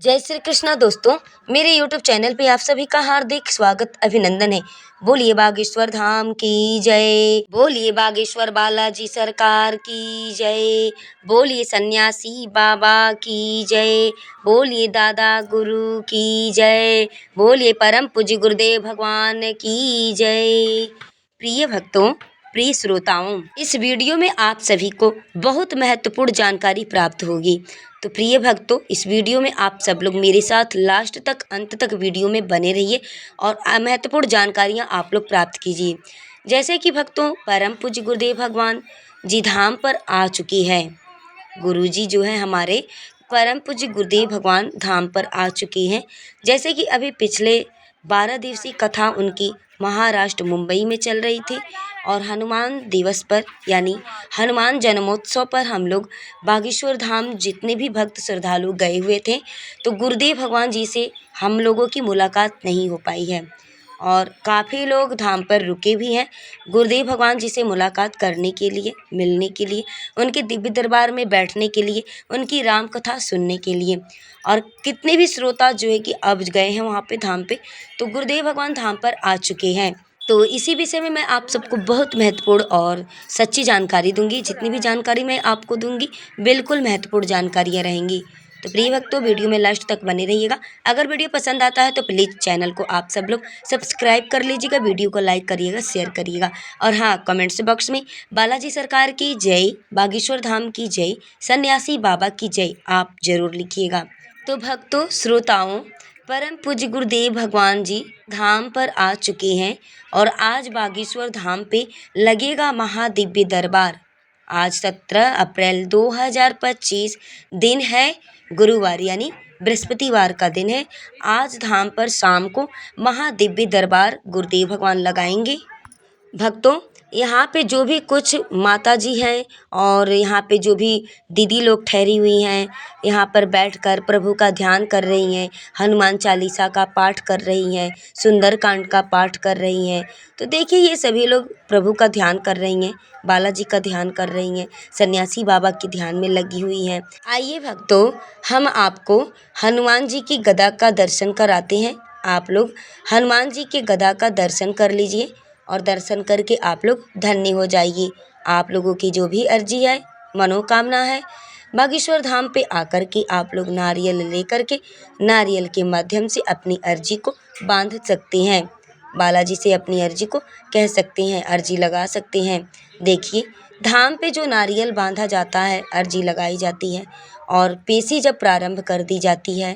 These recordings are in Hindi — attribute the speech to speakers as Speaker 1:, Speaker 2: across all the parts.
Speaker 1: जय श्री कृष्णा दोस्तों, मेरे YouTube चैनल पे आप सभी का हार्दिक स्वागत अभिनंदन है। बोलिए बागेश्वर धाम की जय, बोलिए बागेश्वर बालाजी सरकार की जय, बोलिए सन्यासी बाबा की जय, बोलिए दादा गुरु की जय, बोलिए परम पूज्य गुरुदेव भगवान की जय। प्रिय भक्तों, प्रिय श्रोताओं, इस वीडियो में आप सभी को बहुत महत्वपूर्ण जानकारी प्राप्त होगी। तो प्रिय भक्तों, इस वीडियो में आप सब लोग मेरे साथ लास्ट तक अंत तक वीडियो में बने रहिए और महत्वपूर्ण जानकारियां आप लोग प्राप्त कीजिए। जैसे कि भक्तों, परम पूज्य गुरुदेव भगवान जी धाम पर आ चुकी है। गुरु जी जो है हमारे परम पूज्य गुरुदेव भगवान धाम पर आ चुके हैं। जैसे कि अभी पिछले 12 दिवसीय कथा उनकी महाराष्ट्र मुंबई में चल रही थी और हनुमान दिवस पर यानी हनुमान जन्मोत्सव पर हम लोग बागेश्वर धाम जितने भी भक्त श्रद्धालु गए हुए थे, तो गुरुदेव भगवान जी से हम लोगों की मुलाकात नहीं हो पाई है और काफ़ी लोग धाम पर रुके भी हैं गुरुदेव भगवान जी से मुलाकात करने के लिए, मिलने के लिए, उनके दिव्य दरबार में बैठने के लिए, उनकी राम कथा सुनने के लिए। और कितने भी श्रोता जो है कि अब गए हैं वहाँ पे धाम पे, तो गुरुदेव भगवान धाम पर आ चुके हैं। तो इसी विषय में मैं आप सबको बहुत महत्वपूर्ण और सच्ची जानकारी दूंगी। जितनी भी जानकारी मैं आपको दूंगी बिल्कुल महत्वपूर्ण जानकारियाँ रहेंगी। तो प्रिय भक्तों, वीडियो में लास्ट तक बने रहिएगा। अगर वीडियो पसंद आता है तो प्लीज़ चैनल को आप सब लोग सब्सक्राइब कर लीजिएगा, वीडियो को लाइक करिएगा, शेयर करिएगा और हाँ, कमेंट्स बॉक्स में बालाजी सरकार की जय, बागेश्वर धाम की जय, सन्यासी बाबा की जय आप जरूर लिखिएगा। तो भक्तों, श्रोताओं, परम पूज्य गुरुदेव भगवान जी धाम पर आ चुके हैं और आज बागेश्वर धाम पे लगेगा महादिव्य दरबार। आज 17 अप्रैल 2025 दिन है गुरुवार यानी बृहस्पतिवार का दिन है। आज धाम पर शाम को महादिव्य दरबार गुरुदेव भगवान लगाएंगे। भक्तों, यहाँ पे जो भी कुछ माता जी हैं और यहाँ पे जो भी दीदी लोग ठहरी हुई हैं, यहाँ पर बैठकर प्रभु का ध्यान कर रही हैं, हनुमान चालीसा का पाठ कर रही हैं, सुंदरकांड का पाठ कर रही हैं। तो देखिए, ये सभी लोग प्रभु का ध्यान कर रही हैं, बालाजी का ध्यान कर रही हैं, सन्यासी बाबा के ध्यान में लगी हुई हैं। आइए भक्तों, हम आपको हनुमान जी की गदा का दर्शन कराते हैं। आप लोग हनुमान जी के गदा का दर्शन कर लीजिए और दर्शन करके आप लोग धन्य हो जाइए। आप लोगों की जो भी अर्जी है, मनोकामना है, बागेश्वर धाम पे आकर के आप लोग नारियल लेकर के नारियल के माध्यम से अपनी अर्जी को बांध सकते हैं। बालाजी से अपनी अर्जी को कह सकते हैं, अर्जी लगा सकते हैं। देखिए, धाम पे जो नारियल बांधा जाता है, अर्जी लगाई जाती है और पेशी जब प्रारंभ कर दी जाती है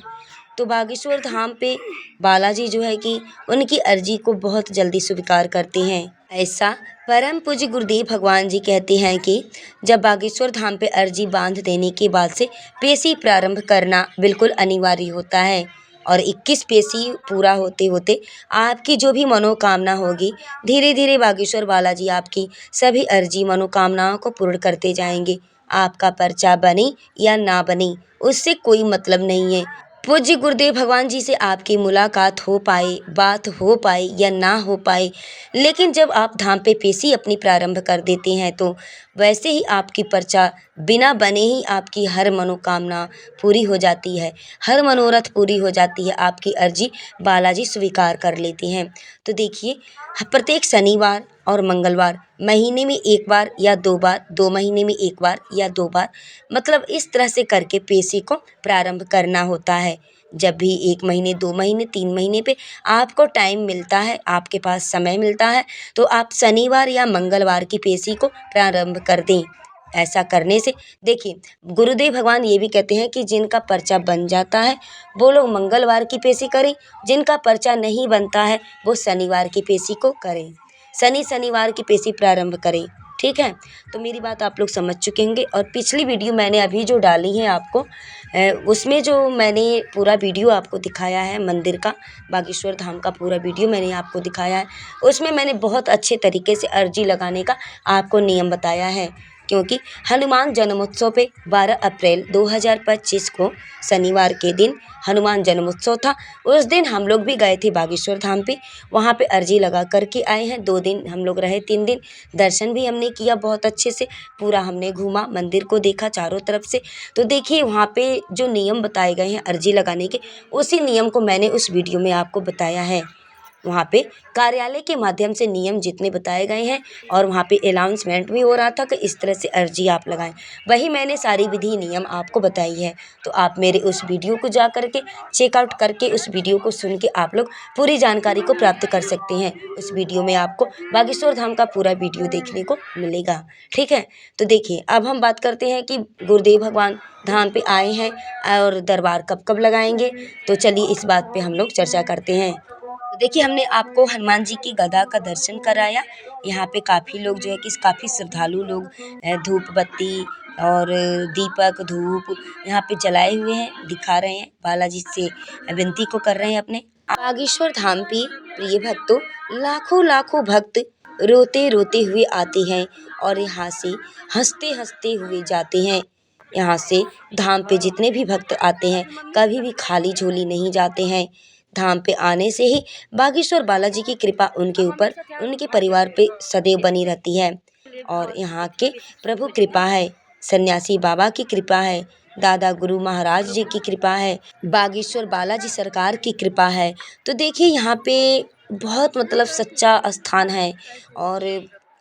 Speaker 1: तो बागेश्वर धाम पे बालाजी जो है कि उनकी अर्जी को बहुत जल्दी स्वीकार करते हैं। ऐसा परम पूज्य गुरुदेव भगवान जी कहते हैं कि जब बागेश्वर धाम पे अर्जी बांध देने के बाद से पेशी प्रारंभ करना बिल्कुल अनिवार्य होता है और 21 पेशी पूरा होते होते आपकी जो भी मनोकामना होगी, धीरे धीरे बागेश्वर बालाजी आपकी सभी अर्जी मनोकामनाओं को पूर्ण करते जाएंगे। आपका पर्चा बने या ना बने, उससे कोई मतलब नहीं है। पूज्य गुरुदेव भगवान जी से आपकी मुलाकात हो पाए, बात हो पाए या ना हो पाए, लेकिन जब आप धाम पे पेशी अपनी प्रारंभ कर देते हैं तो वैसे ही आपकी पर्चा बिना बने ही आपकी हर मनोकामना पूरी हो जाती है, हर मनोरथ पूरी हो जाती है, आपकी अर्जी बालाजी स्वीकार कर लेते हैं। तो देखिए, प्रत्येक शनिवार और मंगलवार महीने में 1 बार या 2 बार, 2 महीने में 1 बार या 2 बार, मतलब इस तरह से करके पेशी को प्रारंभ करना होता है। जब भी 1 महीने, 2 महीने, 3 महीने पे आपको टाइम मिलता है, आपके पास समय मिलता है, तो आप शनिवार या मंगलवार की पेशी को प्रारंभ कर दें। ऐसा करने से देखिए, गुरुदेव भगवान ये भी कहते हैं कि जिनका पर्चा बन जाता है वो लोग मंगलवार की पेशी करें, जिनका पर्चा नहीं बनता है वो शनिवार की पेशी को करें, शनिवार की पेशी प्रारंभ करें। ठीक है, तो मेरी बात आप लोग समझ चुके होंगे। और पिछली वीडियो मैंने अभी जो डाली है आपको, उसमें जो मैंने पूरा वीडियो आपको दिखाया है मंदिर का, बागेश्वर धाम का पूरा वीडियो मैंने आपको दिखाया है। उसमें मैंने बहुत अच्छे तरीके से अर्जी लगाने का आपको नियम बताया है। क्योंकि हनुमान जन्मोत्सव पे 12 अप्रैल 2025 को शनिवार के दिन हनुमान जन्मोत्सव था। उस दिन हम लोग भी गए थे बागेश्वर धाम पे, वहाँ पे अर्जी लगा करके आए हैं। 2 दिन हम लोग रहे, 3 दिन दर्शन भी हमने किया बहुत अच्छे से, पूरा हमने घूमा, मंदिर को देखा चारों तरफ से। तो देखिए वहाँ पे जो नियम बताए गए हैं अर्जी लगाने के, उसी नियम को मैंने उस वीडियो में आपको बताया है। वहाँ पे कार्यालय के माध्यम से नियम जितने बताए गए हैं और वहाँ पे अनाउंसमेंट भी हो रहा था कि इस तरह से अर्जी आप लगाएं, वही मैंने सारी विधि नियम आपको बताई है। तो आप मेरे उस वीडियो को जा करके चेकआउट करके उस वीडियो को सुन के आप लोग पूरी जानकारी को प्राप्त कर सकते हैं। उस वीडियो में आपको बागेश्वर धाम का पूरा वीडियो देखने को मिलेगा, ठीक है। तो देखिए अब हम बात करते हैं कि गुरुदेव भगवान धाम पे आए हैं और दरबार कब कब लगाएंगे। तो चलिए इस बात पे हम लोग चर्चा करते हैं। तो देखिए हमने आपको हनुमान जी की गदा का दर्शन कराया। यहाँ पे काफ़ी लोग जो है कि काफ़ी श्रद्धालु लोग धूप बत्ती और दीपक धूप यहाँ पे जलाए हुए हैं, दिखा रहे हैं, बालाजी से विनती को कर रहे हैं अपने। बागेश्वर धाम पे प्रिय भक्तों, लाखों लाखों भक्त रोते रोते हुए आते हैं और यहाँ से हंसते हंसते हुए जाते हैं। यहाँ से धाम पे जितने भी भक्त आते हैं कभी भी खाली झोली नहीं जाते हैं। धाम पे आने से ही बागेश्वर बालाजी की कृपा उनके ऊपर, उनके परिवार पे सदैव बनी रहती है। और यहाँ के प्रभु कृपा है, सन्यासी बाबा की कृपा है, दादा गुरु महाराज जी की कृपा है, बागेश्वर बालाजी सरकार की कृपा है। तो देखिए यहाँ पे बहुत मतलब सच्चा स्थान है। और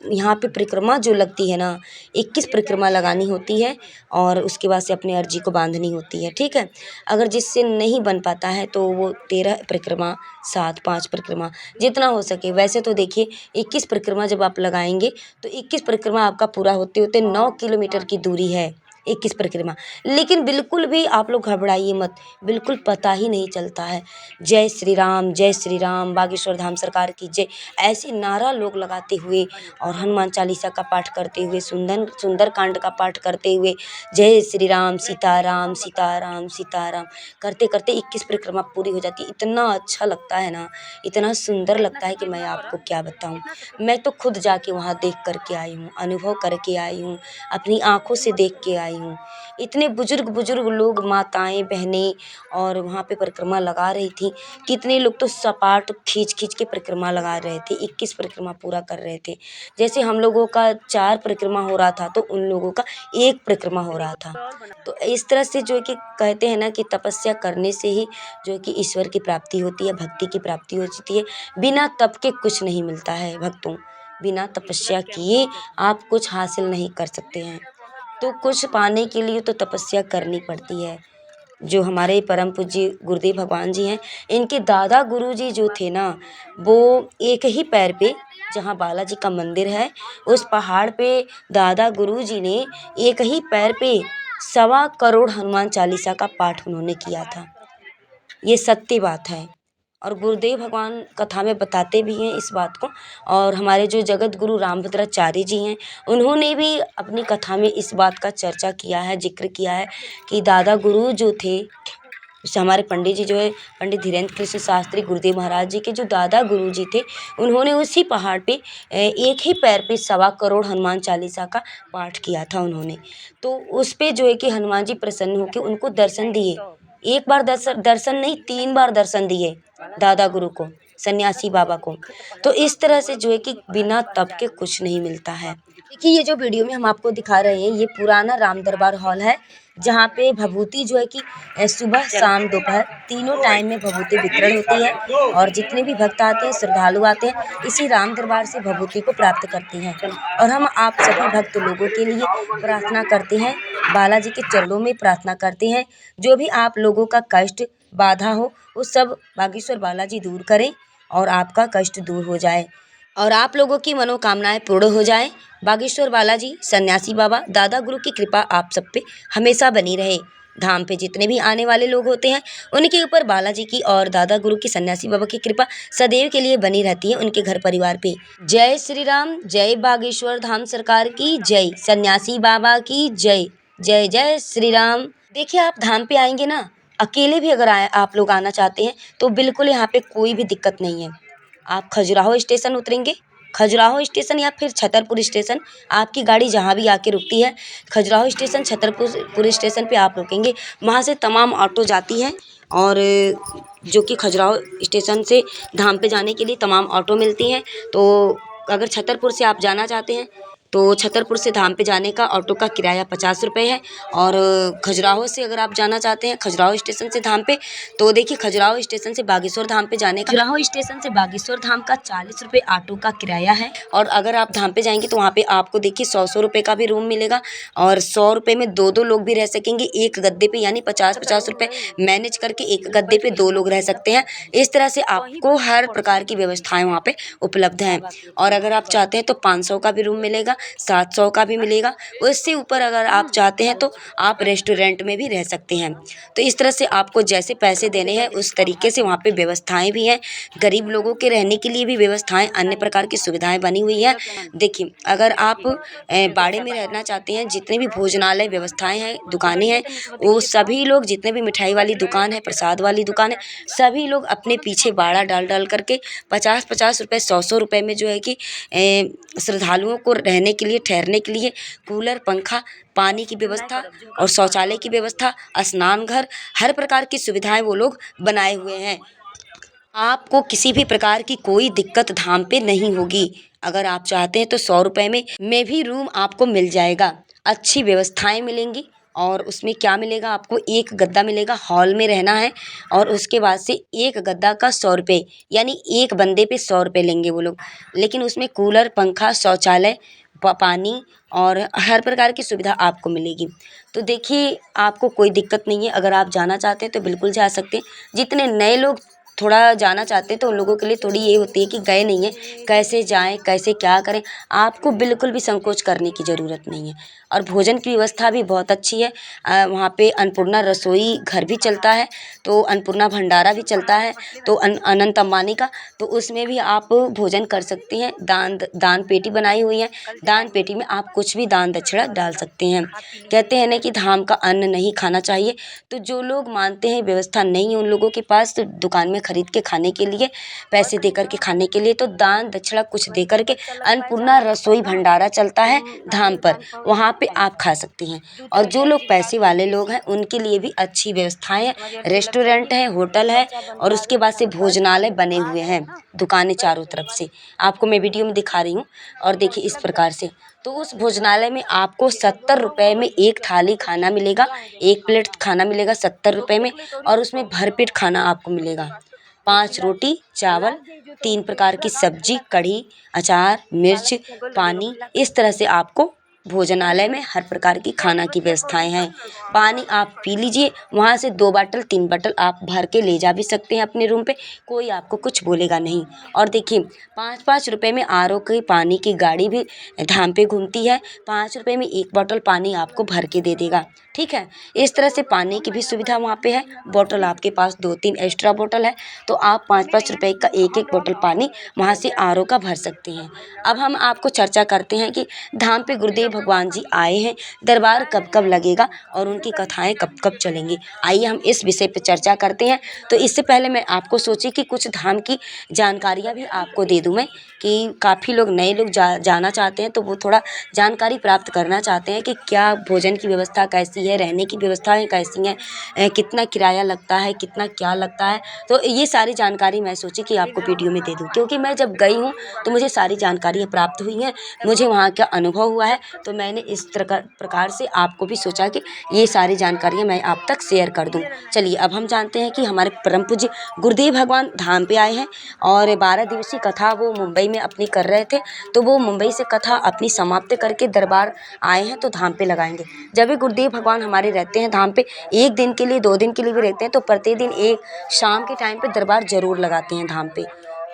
Speaker 1: यहाँ पे परिक्रमा जो लगती है ना, 21 परिक्रमा लगानी होती है और उसके बाद से अपनी अर्जी को बांधनी होती है, ठीक है। अगर जिससे नहीं बन पाता है तो वो 13 परिक्रमा, 7 5 परिक्रमा जितना हो सके। वैसे तो देखिए 21 परिक्रमा जब आप लगाएंगे तो 21 परिक्रमा आपका पूरा होते होते 9 किलोमीटर की दूरी है 21 परिक्रमा। लेकिन बिल्कुल भी आप लोग घबराइए मत, बिल्कुल पता ही नहीं चलता है। जय श्री राम, बागेश्वर धाम सरकार की जय, ऐसे नारा लोग लगाते हुए और हनुमान चालीसा का पाठ करते हुए, सुंदर कांड का पाठ करते हुए, जय श्री राम सीताराम सीताराम सीताराम करते करते 21 परिक्रमा पूरी हो जाती है। इतना अच्छा लगता है ना, इतना सुंदर लगता है कि मैं आपको क्या बताऊं। मैं तो खुद जाके वहाँ देख करके आई हूँ, अनुभव करके आई हूँ, अपनी आंखों से देख के आई हूँ। इतने बुजुर्ग लोग, माताएं बहनें और वहाँ पे परिक्रमा लगा रही थी। कितने लोग तो सपाट खींच खींच के परिक्रमा लगा रहे थे, 21 परिक्रमा पूरा कर रहे थे। जैसे हम लोगों का 4 परिक्रमा हो रहा था तो उन लोगों का 1 परिक्रमा हो रहा था। तो इस तरह से जो है कि कहते हैं ना कि तपस्या करने से ही जो है कि ईश्वर की प्राप्ति होती है, भक्ति की प्राप्ति होती है। बिना तप के कुछ नहीं मिलता है भक्तों, बिना तपस्या किए आप कुछ हासिल नहीं कर सकते हैं। तो कुछ पाने के लिए तो तपस्या करनी पड़ती है। जो हमारे परम पूज्य गुरुदेव भगवान जी हैं, इनके दादा गुरु जी जो थे ना, वो एक ही पैर पे, जहाँ बालाजी का मंदिर है उस पहाड़ पे दादा गुरु जी ने एक ही पैर पे 1.25 करोड़ हनुमान चालीसा का पाठ उन्होंने किया था। ये सत्य बात है और गुरुदेव भगवान कथा में बताते भी हैं इस बात को। और हमारे जो जगत गुरु रामभद्राचार्य जी हैं, उन्होंने भी अपनी कथा में इस बात का चर्चा किया है, जिक्र किया है कि दादा गुरु जो थे, जैसे हमारे पंडित जी जो है, पंडित धीरेन्द्र कृष्ण शास्त्री गुरुदेव महाराज जी के जो दादा गुरु जी थे, उन्होंने उसी पहाड़ पे एक ही पैर पे 1.25 करोड़ हनुमान चालीसा का पाठ किया था उन्होंने। तो उस पे जो है कि हनुमान जी प्रसन्न होकर उनको दर्शन दिए। एक बार दर्शन नहीं, 3 बार दर्शन दिए दादा गुरु को, सन्यासी बाबा को। तो इस तरह से जो है कि बिना तप के कुछ नहीं मिलता है। देखिए ये जो वीडियो में हम आपको दिखा रहे हैं, ये पुराना राम दरबार हॉल है, जहाँ पे भभूति जो है कि सुबह शाम दोपहर तीनों टाइम में भभूति वितरण होती है। और जितने भी भक्त आते हैं, श्रद्धालु आते हैं, इसी राम दरबार से भभूति को प्राप्त करते हैं। और हम आप सभी भक्त लोगों के लिए प्रार्थना करते हैं, बालाजी के चरणों में प्रार्थना करते हैं, जो भी आप लोगों का कष्ट बाधा हो वो सब बागेश्वर बालाजी दूर करें और आपका कष्ट दूर हो जाए और आप लोगों की मनोकामनाएं पूर्ण हो जाए। बागेश्वर बालाजी, सन्यासी बाबा, दादा गुरु की कृपा आप सब पे हमेशा बनी रहे। धाम पे जितने भी आने वाले लोग होते हैं, उनके ऊपर बालाजी की और दादा गुरु की, सन्यासी बाबा की कृपा सदैव के लिए बनी रहती है, उनके घर परिवार पे। जय श्री राम, जय बागेश्वर धाम सरकार की जय, सन्यासी बाबा की जय, जय जय श्री राम। देखिए आप धाम पे आएंगे ना, अकेले भी अगर आप लोग आना चाहते हैं तो बिल्कुल यहाँ पे कोई भी दिक्कत नहीं है। आप खजुराहो स्टेशन उतरेंगे, खजुराहो स्टेशन या फिर छतरपुर स्टेशन, आपकी गाड़ी जहाँ भी आके रुकती है, खजुराहो स्टेशन, छतरपुर स्टेशन पे आप रुकेंगे। वहाँ से तमाम ऑटो जाती हैं और जो कि खजुराहो स्टेशन से धाम पे जाने के लिए तमाम ऑटो मिलती हैं। तो अगर छतरपुर से आप जाना चाहते हैं तो छतरपुर से धाम पे जाने का ऑटो का किराया 50 रुपये है। और खजुराहो से अगर आप जाना चाहते हैं खजुराहो स्टेशन से धाम पे, तो देखिए खजुराहो स्टेशन से बागेश्वर धाम पे जाने का, खजुराहो स्टेशन से बागेश्वर धाम का 40 रुपये ऑटो का किराया है। और अगर आप धाम पे जाएंगे तो वहाँ पे आपको देखिए 100 रुपये का भी रूम मिलेगा और 100 रुपये में दो लोग भी रह सकेंगे एक गद्दे पे, यानी 50 रुपये मैनेज करके एक गद्दे पे 2 लोग रह सकते हैं। इस तरह से आपको हर प्रकार की व्यवस्थाएं वहाँ पे उपलब्ध हैं। और अगर आप चाहते हैं तो 500 का भी रूम मिलेगा, 700 का भी मिलेगा। उससे ऊपर अगर आप चाहते हैं तो आप रेस्टोरेंट में भी रह सकते हैं। तो इस तरह से आपको जैसे पैसे देने हैं उस तरीके से वहाँ पे व्यवस्थाएं भी हैं। गरीब लोगों के रहने के लिए भी व्यवस्थाएं, अन्य प्रकार की सुविधाएं बनी हुई हैं। देखिए अगर आप बाड़े में रहना चाहते हैं, जितने भी भोजनालय व्यवस्थाएं हैं, दुकानें हैं, वो सभी लोग, जितने भी मिठाई वाली दुकान है, प्रसाद वाली दुकान है, सभी लोग अपने पीछे बाड़ा डाल करके 50 रुपये, 100 रुपये में जो है कि श्रद्धालुओं को रहने के लिए, ठहरने के लिए कूलर, पंखा, पानी की व्यवस्था और शौचालय की व्यवस्था, स्नान घर, हर प्रकार की सुविधाएं वो लोग बनाए हुए हैं। आपको किसी भी प्रकार की कोई दिक्कत धाम पे नहीं होगी। अगर आप चाहते हैं तो 100 रुपये में भी रूम आपको मिल जाएगा। अच्छी व्यवस्थाएं मिलेंगी और उसमें क्या मिलेगा, आपको एक गद्दा मिलेगा, हॉल में रहना है और उसके बाद से एक गद्दा का 100 रुपये, यानी एक बंदे पे 100 रुपये लेंगे वो लोग। लेकिन उसमें कूलर, पंखा, शौचालय, पानी और हर प्रकार की सुविधा आपको मिलेगी। तो देखिए आपको कोई दिक्कत नहीं है। अगर आप जाना चाहते हैं तो बिल्कुल जा सकते हैं। जितने नए लोग थोड़ा जाना चाहते हैं तो उन लोगों के लिए थोड़ी ये होती है कि गए नहीं हैं, कैसे जाएं, कैसे क्या करें। आपको बिल्कुल भी संकोच करने की ज़रूरत नहीं है। और भोजन की व्यवस्था भी बहुत अच्छी है। वहाँ पे अन्नपूर्णा रसोई घर भी चलता है, तो अन्नपूर्णा भंडारा भी चलता है, तो अनंत अंबानी का, तो उसमें भी आप भोजन कर सकती हैं। दान पेटी बनाई हुई है, दान पेटी में आप कुछ भी दान दक्षिणा डाल सकते हैं। कहते हैं ना कि धाम का अन्न नहीं खाना चाहिए, तो जो लोग मानते हैं व्यवस्था नहीं है उन लोगों के पास तो दुकान में खरीद के खाने के लिए, पैसे दे करके खाने के लिए, तो दान दक्षिणा कुछ दे करके अन्नपूर्णा रसोई भंडारा चलता है धाम पर, वहाँ पे आप खा सकती हैं। और जो लोग पैसे वाले लोग हैं उनके लिए भी अच्छी व्यवस्थाएं हैं, रेस्टोरेंट है, होटल है और उसके बाद से भोजनालय बने हुए हैं, दुकानें चारों तरफ से आपको मैं वीडियो में दिखा रही हूँ। और देखिए इस प्रकार से, तो उस भोजनालय में आपको 70 रुपये में एक थाली खाना मिलेगा, एक प्लेट खाना मिलेगा 70 रुपये में। और उसमें भरपेट खाना आपको मिलेगा, 5 रोटी, चावल, 3 प्रकार की सब्जी, कढ़ी, अचार, मिर्च, पानी, इस तरह से आपको भोजनालय में हर प्रकार की खाना की व्यवस्थाएं हैं। पानी आप पी लीजिए, वहाँ से 2 बाटल 3 बाटल आप भर के ले जा भी सकते हैं अपने रूम पे, कोई आपको कुछ बोलेगा नहीं। और देखिए 5-5 रुपये में आरओ की पानी की गाड़ी भी धाम पे घूमती है, 5 रुपये में 1 बोतल पानी आपको भर के दे देगा। ठीक है, इस तरह से पानी की भी सुविधा वहाँ पे है। बोतल आपके पास 2-3 एक्स्ट्रा बोतल है, तो आप 5-5 रुपये का एक बोतल पानी वहाँ से आरओ का भर सकते हैं। अब हम आपको चर्चा करते हैं कि धाम पे गुरुदेव भगवान जी आए हैं, दरबार कब कब लगेगा और उनकी कथाएं कब कब चलेंगी। आइए हम इस विषय पे चर्चा करते हैं। तो इससे पहले मैं आपको सोची कि कुछ धाम की जानकारियाँ भी आपको दे दूँ मैं, कि काफ़ी लोग, नए लोग जाना चाहते हैं तो वो थोड़ा जानकारी प्राप्त करना चाहते हैं कि क्या भोजन की व्यवस्था कैसी है, रहने की व्यवस्थाएं कैसी हैं, कितना किराया लगता है, कितना क्या लगता है। तो ये सारी जानकारी मैं सोची कि आपको वीडियो में दे दूँ, क्योंकि मैं जब गई हूँ तो मुझे सारी जानकारियाँ प्राप्त हुई हैं, मुझे वहाँ का अनुभव हुआ है। तो मैंने इस प्रकार से आपको भी सोचा कि ये सारी जानकारियाँ मैं आप तक शेयर कर दूँ। चलिए अब हम जानते हैं कि हमारे परम पूज्य गुरुदेव भगवान धाम पे आए हैं और 12 दिवसीय कथा वो मुंबई में अपनी कर रहे थे, तो वो मुंबई से कथा अपनी समाप्त करके दरबार आए हैं तो धाम पे लगाएंगे। जब भी गुरुदेव भगवान हमारे रहते हैं धाम पे, 1 दिन के लिए 2 दिन के लिए भी रहते हैं, तो प्रतिदिन एक शाम के टाइम पे दरबार जरूर लगाते हैं धाम पे।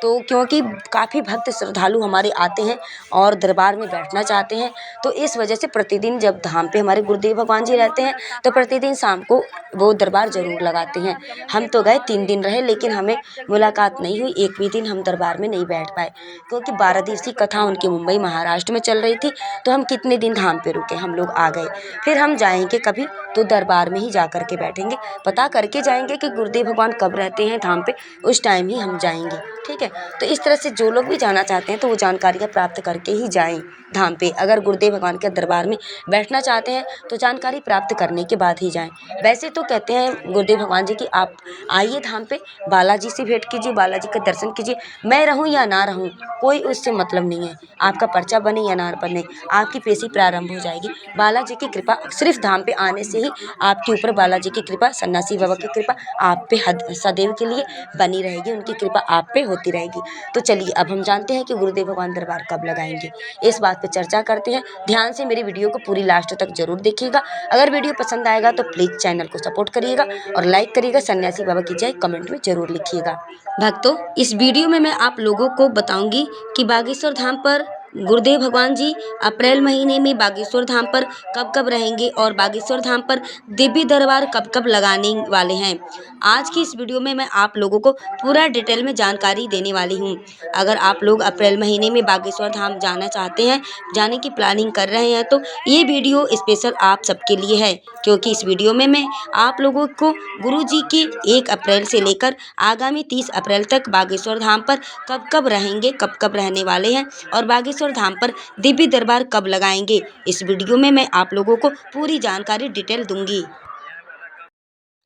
Speaker 1: तो क्योंकि काफ़ी भक्त श्रद्धालु हमारे आते हैं और दरबार में बैठना चाहते हैं, तो इस वजह से प्रतिदिन जब धाम पे हमारे गुरुदेव भगवान जी रहते हैं तो प्रतिदिन शाम को वो दरबार ज़रूर लगाते हैं। हम तो गए 3 दिन रहे, लेकिन हमें मुलाकात नहीं हुई, एक भी दिन हम दरबार में नहीं बैठ पाए, क्योंकि 12 दिवसीय कथा उनकी मुंबई महाराष्ट्र में चल रही थी। तो हम कितने दिन धाम पे रुके, हम लोग आ गए। फिर हम जाएंगे कभी तो दरबार में ही जा कर के बैठेंगे, पता करके जाएंगे कि गुरुदेव भगवान कब रहते हैं धाम पे, उस टाइम ही हम जाएंगे। ठीक है, तो इस तरह से जो लोग भी जाना चाहते हैं तो वो जानकारियाँ प्राप्त करके ही जाएं धाम पे। अगर गुरुदेव भगवान के दरबार में बैठना चाहते हैं तो जानकारी प्राप्त करने के बाद ही जाएं। वैसे तो कहते हैं गुरुदेव भगवान जी कि आप आइए धाम पे, बालाजी से भेंट कीजिए, बालाजी का दर्शन कीजिए। मैं रहूं या ना रहूं कोई उससे मतलब नहीं है। आपका पर्चा बने या ना बने, आपकी पेशी प्रारंभ हो जाएगी। बालाजी की कृपा सिर्फ धाम पे आने से ही आपके ऊपर बालाजी की कृपा, सन्यासी बाबा की कृपा आप पे सदैव के लिए बनी रहेगी। उनकी कृपा आप पे होती रहेगी। तो चलिए अब हम जानते हैं कि गुरुदेव भगवान दरबार कब लगाएंगे, इस बात पे चर्चा करते हैं। ध्यान से मेरी वीडियो को पूरी लास्ट तक जरूर देखिएगा। अगर वीडियो पसंद आएगा तो प्लीज़ चैनल को सपोर्ट करिएगा और लाइक करिएगा। सन्यासी बाबा की जय कमेंट में जरूर लिखिएगा। भक्तों, इस वीडियो में मैं आप लोगों को बताऊंगी कि बागेश्वर धाम पर गुरुदेव भगवान जी अप्रैल महीने में बागेश्वर धाम पर कब कब रहेंगे और बागेश्वर धाम पर दिव्य दरबार कब कब लगाने वाले हैं। आज की इस वीडियो में मैं आप लोगों को पूरा डिटेल में जानकारी देने वाली हूं। अगर आप लोग अप्रैल महीने में बागेश्वर धाम जाना चाहते हैं, जाने की प्लानिंग कर रहे हैं, तो ये वीडियो स्पेशल आप सबके लिए है, क्योंकि इस वीडियो में मैं आप लोगों को गुरुजी की 1 अप्रैल से लेकर आगामी 30 अप्रैल तक बागेश्वर धाम पर कब कब रहेंगे, कब कब रहने वाले हैं और बागेश्वर धाम पर दिव्य दरबार कब लगाएंगे, इस वीडियो में मैं आप लोगों को पूरी जानकारी डिटेल दूंगी।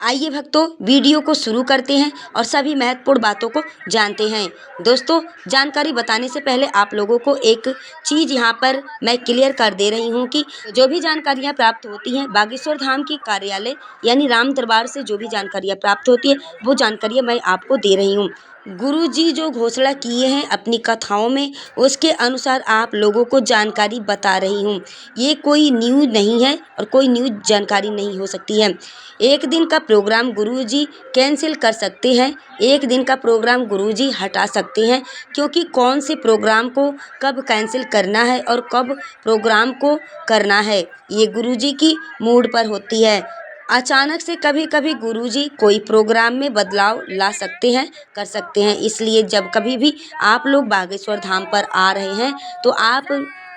Speaker 1: आइए भक्तों, वीडियो को शुरू करते हैं और सभी महत्वपूर्ण बातों को जानते हैं। दोस्तों, जानकारी बताने से पहले आप लोगों को एक चीज़ यहाँ पर मैं क्लियर कर दे रही हूँ कि जो भी जानकारियाँ प्राप्त होती हैं बागेश्वर धाम की कार्यालय यानी राम दरबार से, जो भी जानकारियाँ प्राप्त होती है वो जानकारियाँ मैं आपको दे रही हूँ। गुरुजी जो घोषणा किए हैं अपनी कथाओं में, उसके अनुसार आप लोगों को जानकारी बता रही हूँ। ये कोई न्यूज़ नहीं है और कोई न्यूज़ जानकारी नहीं हो सकती है। एक दिन का प्रोग्राम गुरुजी कैंसिल कर सकते हैं, एक दिन का प्रोग्राम गुरुजी हटा सकते हैं, क्योंकि कौन से प्रोग्राम को कब कैंसिल करना है और कब प्रोग्राम को करना है ये गुरुजी की मूड पर होती है। अचानक से कभी कभी गुरुजी कोई प्रोग्राम में बदलाव ला सकते हैं, कर सकते हैं। इसलिए जब कभी भी आप लोग बागेश्वर धाम पर आ रहे हैं तो आप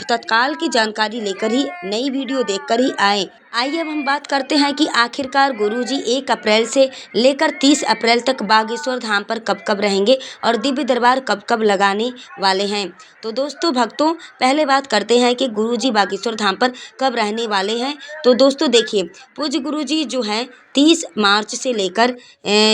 Speaker 1: तत्काल की जानकारी लेकर ही, नई वीडियो देखकर ही आएँ। आइए अब हम बात करते हैं कि आखिरकार गुरुजी 1 अप्रैल से लेकर 30 अप्रैल तक बागेश्वर धाम पर कब कब रहेंगे और दिव्य दरबार कब कब लगाने वाले हैं। तो दोस्तों भक्तों, पहले बात करते हैं कि गुरुजी बागेश्वर धाम पर कब रहने वाले हैं। तो दोस्तों देखिए, पूज्य गुरुजी जो हैं 30 मार्च से लेकर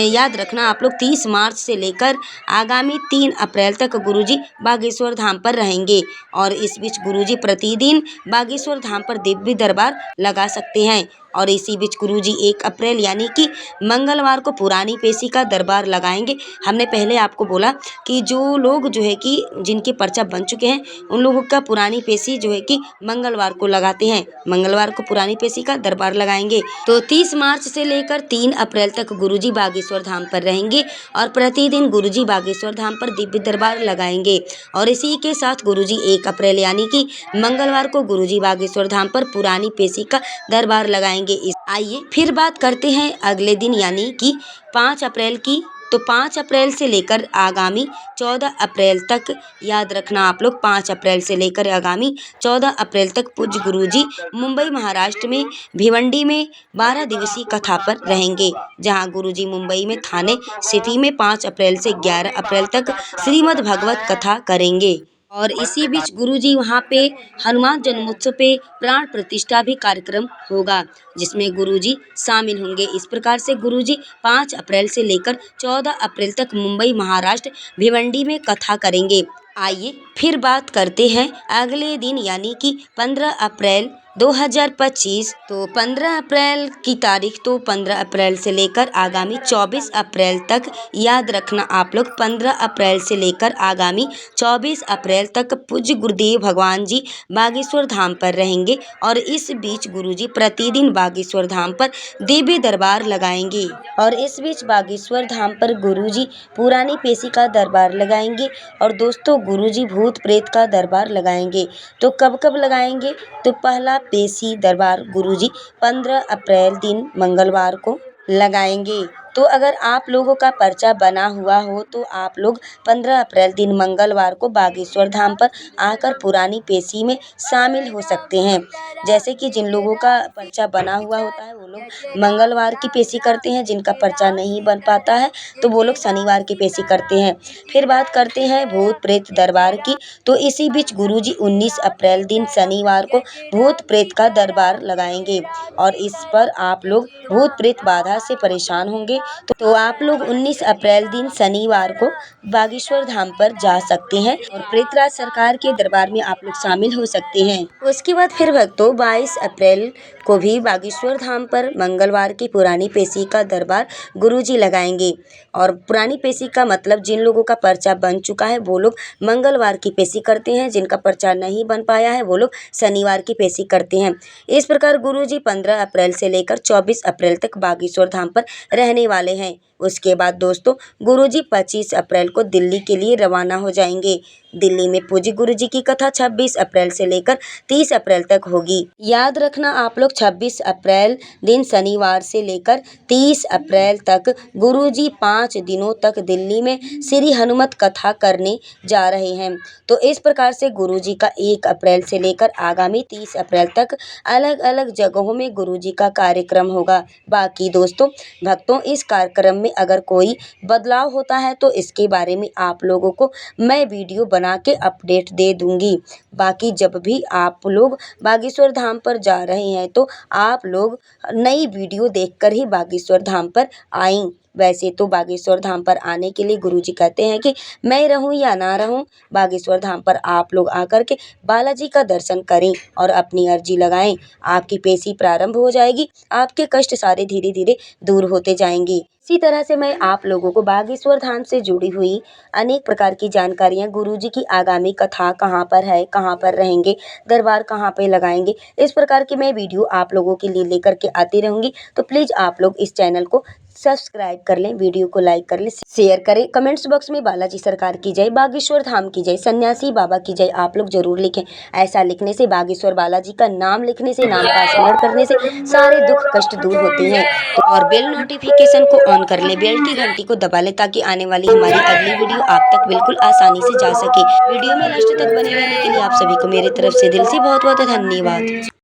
Speaker 1: याद रखना आप लोग, 30 मार्च से लेकर आगामी 3 अप्रैल तक गुरुजी बागेश्वर धाम पर रहेंगे और इस बीच गुरुजी प्रतिदिन बागेश्वर धाम पर दिव्य दरबार लगा सकते हैं। और इसी बीच गुरुजी 1 अप्रैल यानी कि मंगलवार को पुरानी पेशी का दरबार लगाएंगे। हमने पहले आपको बोला कि जो लोग जो है कि जिनके पर्चा बन चुके हैं उन लोगों का पुरानी पेशी जो है कि मंगलवार को लगाते हैं, मंगलवार को पुरानी पेशी का दरबार लगाएंगे। तो 30 मार्च से लेकर 3 अप्रैल तक गुरुजी बागेश्वर धाम पर रहेंगे और प्रतिदिन गुरुजी बागेश्वर धाम पर दिव्य दरबार लगाएंगे। और इसी के साथ गुरुजी 1 अप्रैल यानी कि मंगलवार को गुरुजी बागेश्वर धाम पर पुरानी पेशी का दरबार लगाएंगे। आइए फिर बात करते हैं अगले दिन यानी कि 5 अप्रैल की। तो 5 अप्रैल से लेकर आगामी 14 अप्रैल तक, याद रखना आप लोग, 5 अप्रैल से लेकर आगामी 14 अप्रैल तक पूज्य गुरुजी मुंबई महाराष्ट्र में भिवंडी में 12 दिवसीय कथा पर रहेंगे, जहां गुरुजी मुंबई में थाने सिटी में 5 अप्रैल से 11 अप्रैल तक श्रीमद् भगवत कथा करेंगे। और इसी बीच गुरुजी वहाँ पे हनुमान जन्मोत्सव पे प्राण प्रतिष्ठा भी कार्यक्रम होगा, जिसमें गुरुजी शामिल होंगे। इस प्रकार से गुरुजी 5 अप्रैल से लेकर 14 अप्रैल तक मुंबई महाराष्ट्र भिवंडी में कथा करेंगे। आइए फिर बात करते हैं अगले दिन यानी कि 15 अप्रैल 2025। तो 15 अप्रैल की तारीख, तो 15 अप्रैल से लेकर आगामी 24 अप्रैल तक, याद रखना आप लोग, 15 अप्रैल से लेकर आगामी 24 अप्रैल तक पूज्य गुरुदेव भगवान जी बागेश्वर धाम पर रहेंगे। और इस बीच गुरुजी प्रतिदिन बागेश्वर धाम पर दिव्य दरबार लगाएंगे। और इस बीच बागेश्वर धाम पर गुरुजी पुरानी पेशी का दरबार लगाएंगे और दोस्तों गुरुजी भूत प्रेत का दरबार लगाएंगे। तो कब कब लगाएंगे? तो पहला पेशी दरबार गुरुजी 15 अप्रैल दिन मंगलवार को लगाएंगे तो अगर आप लोगों का पर्चा बना हुआ हो तो आप लोग 15 अप्रैल दिन मंगलवार को बागेश्वर धाम पर आकर पुरानी पेशी में शामिल हो सकते हैं। जैसे कि जिन लोगों का पर्चा बना हुआ होता है वो लोग मंगलवार की पेशी करते हैं, जिनका पर्चा नहीं बन पाता है तो वो लोग शनिवार की पेशी करते हैं। फिर बात करते हैं भूत प्रेत दरबार की। तो इसी बीच गुरुजी 19 अप्रैल दिन शनिवार को भूत प्रेत का दरबार लगाएंगे और इस पर आप लोग भूत प्रेत बाधा से परेशान होंगे तो आप लोग 19 अप्रैल दिन शनिवार को बागेश्वर धाम पर जा सकते हैं और प्रेतराज सरकार के दरबार में आप लोग शामिल हो सकते हैं। उसके बाद फिर भक्तों 22 अप्रैल को भी बागेश्वर धाम पर मंगलवार की पुरानी पेशी का दरबार गुरुजी लगाएंगे। और पुरानी पेशी का मतलब जिन लोगों का पर्चा बन चुका है वो लोग मंगलवार की पेशी करते हैं, जिनका पर्चा नहीं बन पाया है वो लोग शनिवार की पेशी करते हैं। इस प्रकार गुरुजी 15 अप्रैल से लेकर 24 अप्रैल तक बागेश्वर धाम पर रहने वाले हैं। उसके बाद दोस्तों गुरुजी 25 अप्रैल को दिल्ली के लिए रवाना हो जाएंगे। दिल्ली में पूज्य गुरुजी की कथा 26 अप्रैल से लेकर 30 अप्रैल तक होगी। याद रखना आप लोग 26 अप्रैल दिन शनिवार से लेकर 30 अप्रैल तक गुरुजी 5 दिनों तक दिल्ली में श्री हनुमत कथा करने जा रहे हैं। तो इस प्रकार से गुरुजी का 1 अप्रैल से लेकर आगामी 30 अप्रैल तक अलग अलग जगहों में गुरुजी का कार्यक्रम होगा। बाकी दोस्तों भक्तों इस कार्यक्रम में अगर कोई बदलाव होता है तो इसके बारे में आप लोगों को मैं वीडियो बना के अपडेट दे दूंगी। बाकी जब भी आप लोग बागेश्वर धाम पर जा रहे हैं तो आप लोग नई वीडियो देखकर ही बागेश्वर धाम पर आएं। वैसे तो बागेश्वर धाम पर आने के लिए गुरुजी कहते हैं कि मैं रहूं या ना रहूं, बागेश्वर धाम पर आप लोग आकर के बालाजी का दर्शन करें और अपनी अर्जी लगाएं। आपकी पेशी प्रारंभ हो जाएगी, आपके कष्ट सारे धीरे धीरे दूर होते जाएंगे। इसी तरह से मैं आप लोगों को बागेश्वर धाम से जुड़ी हुई अनेक प्रकार की जानकारियां, गुरुजी की आगामी कथा कहाँ पर है, कहाँ पर रहेंगे, दरबार कहाँ पे लगाएंगे, इस प्रकार की मैं वीडियो आप लोगों के लिए लेकर के आती रहूंगी। तो प्लीज़ आप लोग इस चैनल को सब्सक्राइब कर लें, वीडियो को लाइक कर लें, शेयर करें। कमेंट्स बॉक्स में बालाजी सरकार की जय, बागेश्वर धाम की जय, सन्यासी बाबा की जय आप लोग जरूर लिखें। ऐसा लिखने से, बागेश्वर बालाजी का नाम लिखने से, नाम का स्मरण करने से सारे दुख कष्ट दूर होते हैं। तो और बेल नोटिफिकेशन को ऑन कर ले, बेल की घंटी को दबा ले ताकि आने वाली हमारी अगली वीडियो आप तक बिल्कुल आसानी से जा सके। वीडियो में लास्ट तक बने रहने के लिए आप सभी को मेरी तरफ से दिल से बहुत बहुत धन्यवाद।